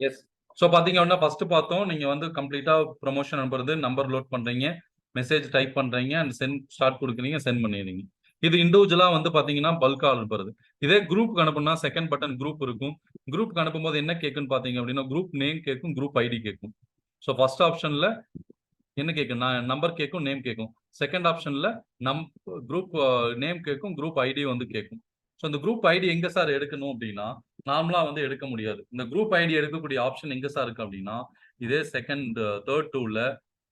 S. So பார்த்தீங்க அப்படின்னா, first பார்த்தோம். நீங்க வந்து கம்ப்ளீட்டா ப்ரமோஷன் அனுப்புறது, நம்பர் லோட் பண்றீங்க, மெசேஜ் டைப் பண்றீங்க, அண்ட் சென்ட் ஸ்டார்ட் குடுக்குறீங்க, சென்ட் பண்ணிடுறீங்க. இது இண்டிவிஜுவலா வந்து பார்த்தீங்கன்னா, பல்க்கா அனுப்புறது. இதே குரூப்க்கு அனுப்புனா செகண்ட் பட்டன் குரூப் இருக்கும். குரூப்க்கு அனுப்பும்போது என்ன கேட்கும்னு பார்த்தீங்க அப்படின்னா, குரூப் நேம் கேட்கும், குரூப் ஐடி கேட்கும். ஸோ ஃபர்ஸ்ட் ஆப்ஷன்ல என்ன கேட்கும்? நம்பர் கேட்கும், நேம் கேட்கும். செகண்ட் ஆப்ஷன்ல நம் குரூப் நேம் கேட்கும், குரூப் ஐடி வந்து கேட்கும். ஸோ இந்த குரூப் ஐடி எங்க சார் எடுக்கணும் அப்படின்னா, நார்மலா வந்து எடுக்க முடியாது. இந்த குரூப் ஐடி எடுக்கக்கூடிய ஆப்ஷன் எங்க சார் இருக்கு அப்படின்னா, இதே செகண்ட், தேர்ட் டூல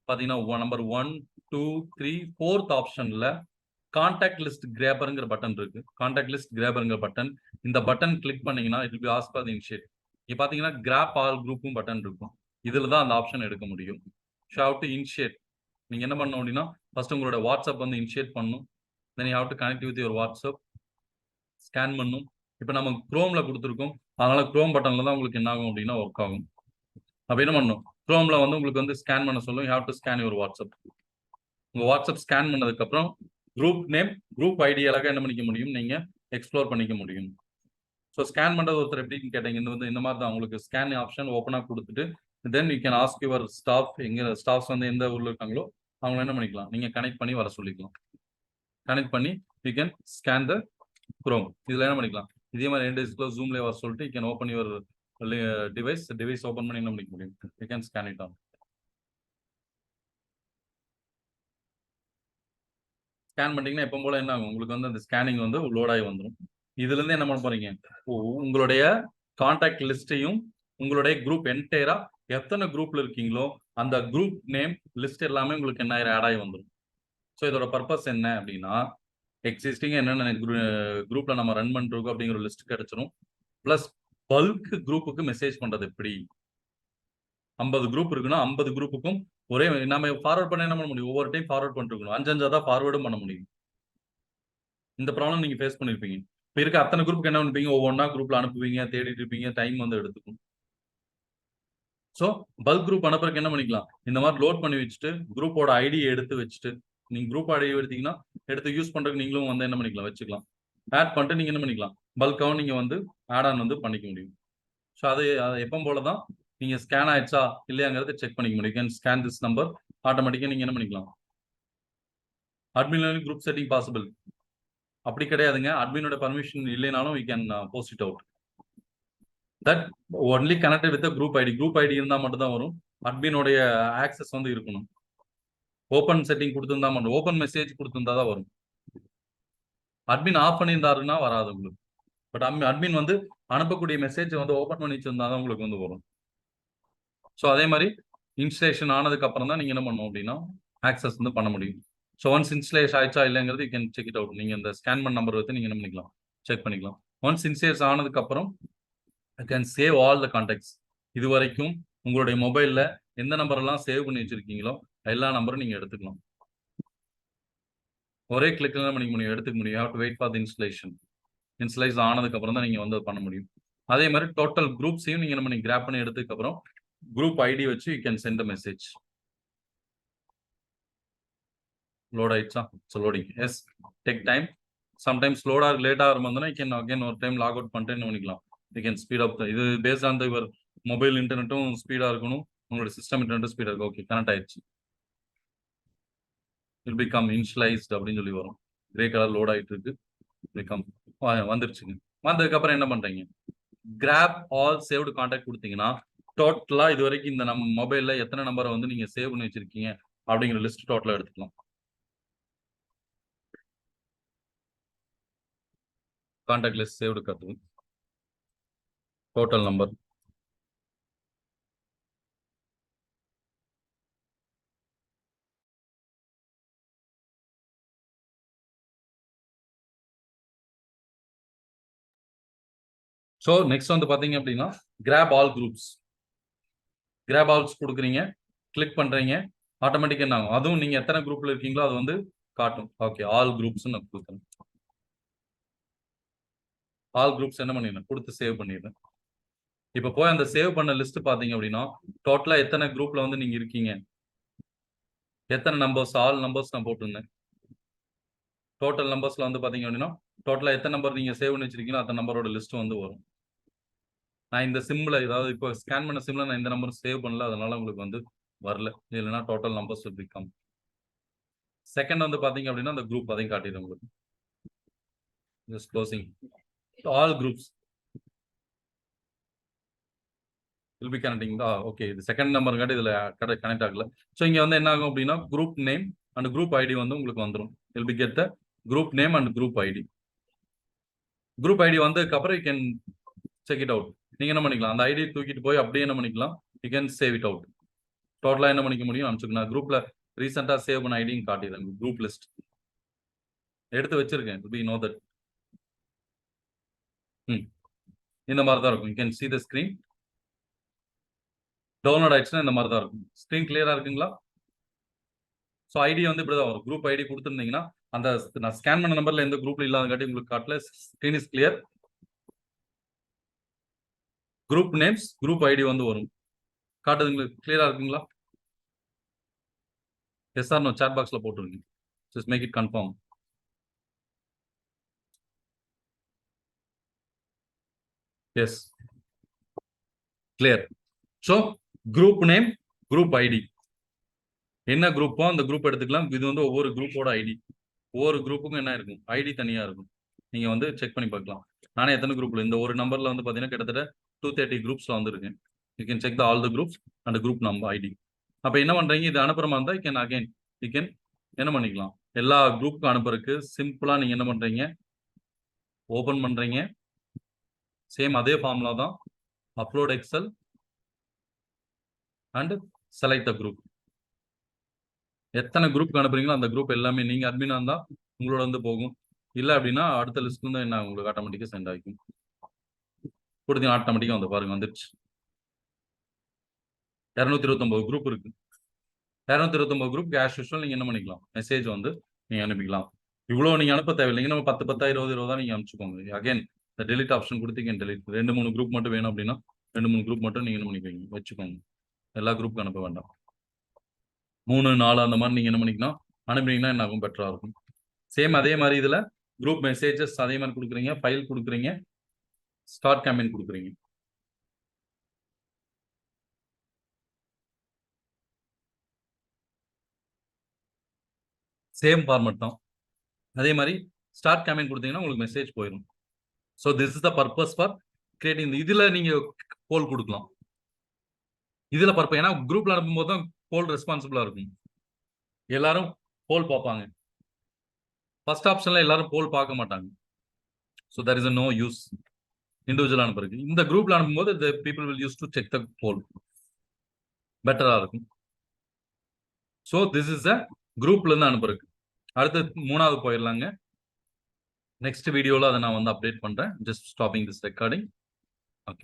பார்த்தீங்கன்னா, நம்பர் 1, 2, 3, 4த் ஆப்ஷன்ல கான்டாக்ட் லிஸ்ட் கிராபர்ங்கிற பட்டன் இருக்கு. கான்டாக்ட் லிஸ்ட் கிராபர்ங்கிற பட்டன். இந்த பட்டன் கிளிக் பண்ணீங்கன்னா, it will be ask for the initiate. இங்க பார்த்தீங்கன்னா, கிராப் ஆல் குரூப்பும் பட்டன் இருக்கும். இதுல தான் அந்த ஆப்ஷன் எடுக்க முடியும். So how to initiate. நீங்க என்ன பண்ணணும் அப்படின்னா, ஃபர்ஸ்ட் உங்களோட வாட்ஸ்அப் வந்து இனிஷியேட் பண்ணணும். Then you have to connect with your WhatsApp. Scan பண்ணணும். இப்ப நம்ம குரோம்ல குடுத்துருக்கோம். அதனால குரோம் பட்டன்ல தான் உங்களுக்கு என்ன ஆகும் அப்படின்னா ஒர்க் ஆகும். அப்ப என்ன பண்ணணும்? குரோம்ல வந்து உங்களுக்கு வந்து ஸ்கேன் பண்ண சொல்லும். You have to scan your WhatsApp. உங்க வாட்ஸ்அப் ஸ்கேன் பண்ணதுக்கு அப்புறம் குரூப் நேம், குரூப் ஐடி அழகா என்ன பண்ணிக்க முடியும்? நீங்க எக்ஸ்ப்ளோர் பண்ணிக்க முடியும். ஸோ ஸ்கேன் பண்றது ஒருத்தர் எப்படின்னு கேட்டீங்க, இந்த மாதிரி தான் உங்களுக்கு ஸ்கேன் ஆப்ஷன் ஓப்பனா குடுத்துட்டு, then you can ask your staff, எங்க ஸ்டாஃப்ஸ் வந்து எந்த ஊர்ல இருக்காங்களோ, அவங்கள என்ன பண்ணிக்கலாம்? நீங்க கனெக்ட் பண்ணி வர சொல்லிக்கலாம். கனெக்ட் பண்ணி you can scan the chrome. இதுல என்ன பண்ணிக்கலாம்? இதே மாதிரி 2 டேஸ்க்குள்ள ஜூம்லயே வர சொல்லிட்டு you can open your device open பண்ணி என்ன பண்ணிக்க முடியும்? You can scan it on. Scan பண்ணிட்டீங்கன்னா எப்பவும் போல என்ன ஆகும்? உங்களுக்கு வந்து அந்த ஸ்கேனிங் வந்து லோட் ஆகி வந்துரும். இதுல இருந்து என்ன பண்ண போறீங்க? உங்களுடைய கான்டாக்ட் லிஸ்ட்டையும் உங்களுடைய குரூப் என்டையரா எத்தனை குரூப்ல இருக்கீங்களோ அந்த குரூப் நேம் லிஸ்ட் எல்லாமே உங்களுக்கு என்ன ஆட் ஆகி வந்துரும். ஸோ இதோட பர்பஸ் என்ன அப்படின்னா, எக்ஸிஸ்டிங்கா என்னென்ன குரூப்ல நம்ம ரன் பண்றோம் அப்படிங்கிற ஒரு லிஸ்ட் கிடைச்சிரும். பிளஸ் பல்க் குரூப்புக்கு மெசேஜ் பண்றது எப்படி? 50 குரூப் இருக்குன்னா 50 குரூப்புக்கும் ஒரே நம்ம ஃபார்வர்ட் பண்ண என்ன பண்ண முடியும்? ஒவ்வொரு டைம் ஃபார்வர்ட் பண்ணிட்டு இருக்கணும். 5 5 தான் ஃபார்வர்டும் பண்ண முடியும். இந்த ப்ராப்ளம் நீங்க ஃபேஸ் பண்ணிருப்பீங்க. இப்ப இருக்க அத்தனை குரூப்க்கு என்ன பண்ணுவீங்க? ஒவ்வொன்னா குரூப்ல அனுப்புவீங்க, தேடிட்டு இருப்பீங்க, டைம் வந்து எடுத்துக்கும். சோ பல்க் குரூப் அனுப்புறதுக்கு என்ன பண்ணிக்கலாம்? இந்த மாதிரி லோட் பண்ணி வச்சுட்டு, குரூப்போட ஐடியை எடுத்து வச்சுட்டு, நீங்க குரூப் ஐடி எடுத்தீங்கன்னா, எடுத்து யூஸ் பண்றதுக்கு நீங்களும் வந்து என்ன பண்ணிக்கலாம்? வச்சுக்கலாம். ஆட் பண்ணிட்டு நீங்க என்ன பண்ணிக்கலாம்? பல்க்காவும் நீங்க வந்து ஆட் ஆன் வந்து பண்ணிக்க முடியும். சோ அது எப்பவும் போல தான் நீங்க ஸ்கேன் ஆயிடுச்சா இல்லையாங்கிறத செக் பண்ணிக்க முடியும். You can scan this number. ஆட்டோமேட்டிக்கா நீங்க என்ன பண்ணிக்கலாம்? Admin group setting possible. அப்படி கிடையாதுங்க. அட்மினோட பர்மிஷன் இல்லைனாலும் we can post it out. That only connected with group ID. Group ID இருந்தா மட்டும் தான் வரும். அட்மினோடைய ஆக்சஸ் வந்து இருக்கணும். ஓப்பன் செட்டிங் கொடுத்திருந்தா மட்டும், ஓப்பன் மெசேஜ் கொடுத்திருந்தா தான் வரும். அட்மின் ஆஃப் பண்ணியிருந்தாருன்னா வராது உங்களுக்கு. பட் அட்மின் வந்து அனுப்பக்கூடிய மெசேஜ் வந்து ஓப்பன் பண்ணி வச்சிருந்தா தான் உங்களுக்கு வந்து வரும். ஸோ அதே மாதிரி இன்ஸ்டலேஷன் ஆனதுக்கு அப்புறம் தான் நீங்க என்ன பண்ணணும் அப்படின்னா ஆக்சஸ் வந்து பண்ண முடியும். ஸோ ஒன்ஸ் இன்ஸ்டலேஷன் ஆயிடுச்சா இல்லைங்கிறது you can check it out. நீங்க இந்த ஸ்கேன் பண்ண நம்பர் வச்சு நீங்க என்ன பண்ணிக்கலாம்? செக் பண்ணிக்கலாம். ஒன்ஸ் இன்ஸ்டலேஷன் ஆனதுக்கு அப்புறம் you can save all the contacts. இது வரைக்கும் உங்களுடைய மொபைல்ல எந்த நம்பர் எல்லாம் சேவ் பண்ணி வச்சிருக்கீங்களோ எல்லா நம்பரும் நீங்க எடுத்துக்கலாம். ஒரே கிளிக்ல தான் பண்ணிக்க முடியும், எடுத்துக்க முடியும். You have to wait for the installation. இன்ஸ்டலைஸ் ஆனதுக்கு அப்புறம் தான் நீங்க வந்து பண்ண முடியும். அதே மாதிரி டோட்டல் குரூப்ஸையும் நீங்க என்ன பண்ணி கிராப் பண்ணி எடுத்ததுக்கு அப்புறம் குரூப் ஐடி வச்சு you can send a message. Load ஆயிடுச்சா? So loading is take time. Sometimes load ஆக லேட் ஆகிற மாதிரி யூ கேன் அகைன் ஒரு டைம் லாக் அவுட் பண்ணிட்டு என்ன பண்ணிக்கலாம்? You can speed up. இது பேஸ்ட் ஆன் யுவர் மொபைல் இன்டர்நெட்டும் ஸ்பீடா இருக்கணும், உங்களோட சிஸ்டம் இன்டர்நெட்டும் ஸ்பீடா இருக்கும். ஓகே கனெக்ட் ஆயிடுச்சு. இல் பிகம் இனிஷியலைஸ்ட் அப்படின்னு சொல்லி வரும். கிரே கலர் லோட் ஆயிட்டு இருக்கு. பிகம் வந்துருச்சுங்க. வந்ததுக்கு அப்புறம் என்ன பண்றீங்க? கிராப் ஆல் சேவ்டு கான்டாக்ட் கொடுத்தீங்கன்னா டோட்டலா இது வரைக்கும் இந்த நம்ம மொபைல்ல எத்தனை நம்பரை வந்து நீங்க சேவ் பண்ணி வச்சிருக்கீங்க அப்படிங்கிற லிஸ்ட் டோட்டலா எடுத்துக்கலாம். கான்டாக்ட் லிஸ்ட் சேவ்டு காட்டுது டோட்டல் நம்பர். ஸோ நெக்ஸ்ட் வந்து பாத்தீங்க அப்படின்னா grab all groups. Grab all கொடுக்குறீங்க, கிளிக் பண்றீங்க, ஆட்டோமேட்டிக்கா என்ன ஆகும்? அதுவும் நீங்க எத்தனை குரூப்ல இருக்கீங்களோ அது வந்து காட்டும். ஓகே ஆல் குரூப்ஸ் நான் கொடுக்குறேன். ஆல் குரூப்ஸ் என்ன பண்ணிடுறேன்? கொடுத்து சேவ் பண்ணிடுறேன். இப்ப போய் அந்த சேவ் பண்ண லிஸ்ட் பாத்தீங்க அப்படின்னா டோட்டலா எத்தனை குரூப்ல வந்து நீங்க இருக்கீங்க, எத்தனை நம்பர்ஸ், ஆல் நம்பர்ஸ் நான் போட்டிருந்தேன். டோட்டல் நம்பர்ஸ்ல வந்து பாத்தீங்க அப்படின்னா டோட்டலா எத்தனை நம்பர் நீங்க சேவ் பண்ணி வச்சிருக்கீங்களோ அந்த நம்பரோட லிஸ்ட் வந்து வரும். நான் இந்த சிம்ல ஏதாவது இப்போ ஸ்கேன் பண்ண சிம்ல நான் இந்த நம்பர் சேவ் பண்ணல, அதனால உங்களுக்கு வந்து வரல. இல்லைன்னா total numbers will become. Second வந்து பாத்தீங்க அப்படின்னா அந்த குரூப் அதையும் காட்டிடும் உங்களுக்கு. Just closing all groups will be connecting. Okay, இது செகண்ட் நம்பருங்காட்டி இதுல கனெக்ட் ஆகல. ஸோ இங்க வந்து என்ன ஆகும் அப்படின்னா group name and group ID வந்து உங்களுக்கு வந்துடும். will be get the group name and group ID. Group ID வந்ததுக்கு அப்புறம் you can check it out. நீங்க என்ன பண்ணிக்கலாம், அந்த ஐடி தூக்கிட்டு போய் அப்படியே என்ன பண்ணிக்கலாம், you can save it out. டோட்டலா என்ன பண்ணிக்க முடியும் அனுப்பிச்சுக்கலாம். குரூப்ல ரீசெண்டா சேவ் பண்ண ஐடியும் காட்டிடுறேன். குரூப் லிஸ்ட் எடுத்து வச்சிருக்கேன். We know that. இந்த மாதிரி தான் இருக்கும். You can see the screen. Download ஆயிடுச்சுன்னா இந்த மாதிரி தான் இருக்கும். ஸ்க்ரீன் கிளியரா இருக்குங்களா? ஸோ ஐடி வந்து இப்படிதான் வரும். குரூப் ஐடி கொடுத்துருந்தீங்கன்னா அந்த நான் ஸ்கேன் பண்ண நம்பர்ல எந்த குரூப்ல இல்லாதங்காட்டி உங்களுக்கு காட்டல. Screen is clear. Group names group ID வந்து வரும். காட்டுதுங்களுக்கு கிளியரா இருக்குங்களா? எஸ் ஆர் நோ சாட் பாக்ஸ்ல போட்டுருங்க. Just make it confirm. Yes, clear. So group name group ID என்ன குரூப்போ அந்த குரூப் எடுத்துக்கலாம். இது வந்து ஒவ்வொரு குரூப்போட ஐடி. ஒவ்வொரு குரூப்புக்கும் என்ன இருக்கும், ஐடி தனியா இருக்கும். நீங்க வந்து செக் பண்ணி பார்க்கலாம். நானே எத்தனை குரூப்ல இந்த ஒரு நம்பர்ல வந்து பாத்தீங்கன்னா கிட்டத்தட்ட 230 குரூப்ஸ்ல வந்துருக்கேன். You can check the all the groups and group number ID. அப்ப என்ன பண்றீங்க, இது அனுப்புற மாதிரி இருந்தா யூ கேன் என்ன பண்ணிக்கலாம், எல்லா குரூப்புக்கும் அனுப்புறதுக்கு சிம்பிளா நீங்க என்ன பண்றீங்க, ஓபன் பண்றீங்க. சேம் அதே ஃபார்முலா தான். Upload Excel and select the group. எத்தனை குரூப் அனுப்புறீங்களோ அந்த குரூப் எல்லாமே நீங்க அட்மினா இருந்தா உங்களோட வந்து போகும். இல்ல அப்படின்னா அடுத்த லிஸ்ட்ல இருந்து என்ன உங்களுக்கு ஆட்டோமேட்டிக்கா சென்ட் ஆகிக்கும். கொடுத்தீங்க ஆட்டோமேட்டிக்கா வந்து பாருங்க வந்துருச்சு. 229 குரூப் இருக்கு. 229 குரூப் கேஷ் யூஷுவல் நீங்க என்ன பண்ணிக்கலாம், மெசேஜ் வந்து நீங்க அனுப்பிக்கலாம். இவ்வளவு நீங்க அனுப்ப தேவையில்லைங்க. நம்ம 10 10 20 நீங்க அனுப்பிச்சுக்கோங்க. அகைன் இந்த டெலிட் ஆப்ஷன் கொடுத்தீங்க. டெலிட் 2-3 குரூப் மட்டும் வேணும் அப்படின்னா 2-3 குரூப் மட்டும் நீங்க என்ன பண்ணிக்கோங்க, வச்சுக்கோங்க. எல்லா குரூப்புக்கும் அனுப்ப வேண்டாம். 3-4 அந்த மாதிரி நீங்க என்ன பண்ணிக்கலாம் அனுப்புனீங்கன்னா என்ன ஆகும், பெட்டரா இருக்கும். சேம் அதே மாதிரி இதுல குரூப் மெசேஜஸ் அதே மாதிரி கொடுக்குறீங்க, ஃபைல் கொடுக்குறீங்க, ஸ்டார்ட் கேம்பெயின் கொடுக்குறீங்க. சேம் ஃபார்மட் தான். அதே மாதிரி ஸ்டார்ட் கேம்பெயின் கொடுத்தீங்கன்னா உங்களுக்கு மெசேஜ் போயிடும். So this is the purpose for creating. இதுல நீங்க போல் கொடுக்கலாம். இதுல பர்பஸ் ஏன்னா குரூப்ல அனுப்பும்போது தான் போல் ரெஸ்பான்சிபிளா இருக்கும். எல்லாரும் போல் பார்ப்பாங்க. ஃபர்ஸ்ட் ஆப்ஷன்ல எல்லாரும் போல் பார்க்க மாட்டாங்க. So that is no use individual அனுப்புறதுக்கு. இந்த குரூப்ல அனுப்பும்போது the people will use to check the poll. பெட்டரா இருக்கும். ஸோ திஸ் இஸ் அ குரூப்ல இருந்து அனுப்புறதுக்கு. அடுத்து 3வது போயிடலாங்க. நெக்ஸ்ட் வீடியோல அதை நான் வந்து அப்டேட் பண்றேன். Just stopping this recording. Okay.